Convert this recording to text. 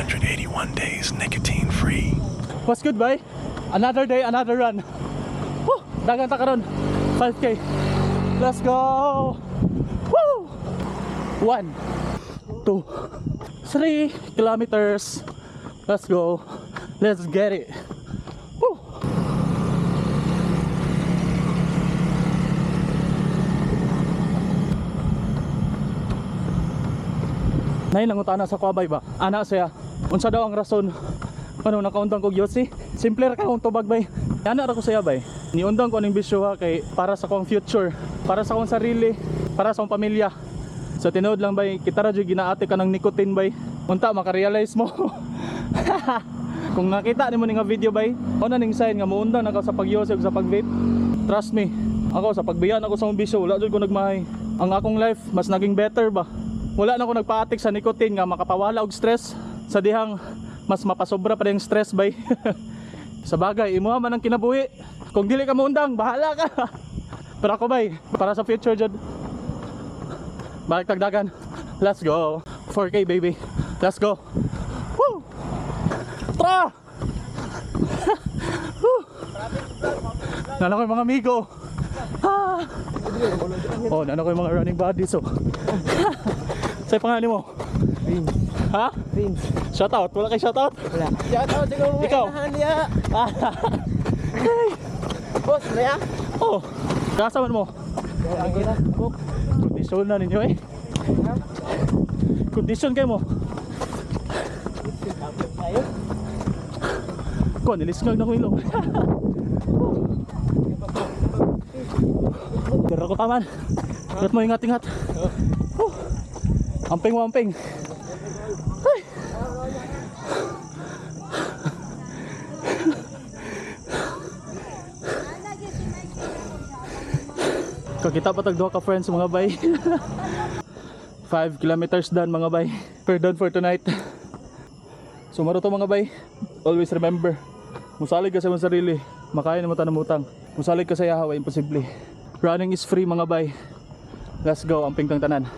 381 days nicotine free. What's good, bay? Another day, another run. Woo! Dagan ta karon. 5K. Let's go! Woo! 1, 2, 3 kilometers. Let's go. Let's get it. Woo! Nay nangutana sa kwabay ba? Ana siya. Unsa daw ang rason? Ano nakaundang ko gyud si? Simple ra ka kung tubag bay. Ana ra ko saya bay. Niundang ko ning bisyo ha kay para sa kong future, para sa akong sarili, para sa akong pamilya. So tinuod lang bay, kita ra jud ginaate ka ng nicotine bay. Unta maka-realize mo. Kung nakita nimo ning video bay, una ning sign nga muundang nako sa pagyosig sa pag-vape. Trust me, ako sa pagbiyan ako sa akong bisyo, wala jud ko nagmahay. Ang akong life mas naging better ba. Wala na ako nagpaatik sa nicotine nga makapawala og stress. Sa dihang mas mapasobra pa yung stress bay. Sa bagay, imuha man ang kinabuhi. Kung dili ka muundang, bahala ka. Pero ako bay, para sa future jud. Balik tagdagan. Let's go. 4K baby. Let's go. Woo! Tra! Woo! Nana ko yung mga amigo. Ah! Oh, nana ko yung mga running buddies. So. Sa'yo pangalan mo? Vince. Ha? Vince. Shoutout? Wala kay shoutout? Wala. Shoutout siguro. Ikaw? Hey. Boss, Maya? Oh, kasaman mo? Ang gila. Book. Kondisyon na ninyo eh. Kondisyon kayo mo. Ko, nilisngag na ko ilong. Pero ko taman. Dapat mo ingat-ingat. Amping mo amping. Ay. Kakita pa tag duha ka friends mga bay. 5 kilometers done mga bay. We're done for tonight. Sumaro to mga bay. Always remember, musalig ka sa mong sarili, makaya na mo tanamutang. Musalig ka sa yahaw, imposible. Running is free mga bay. Let's go, amping tang tanan.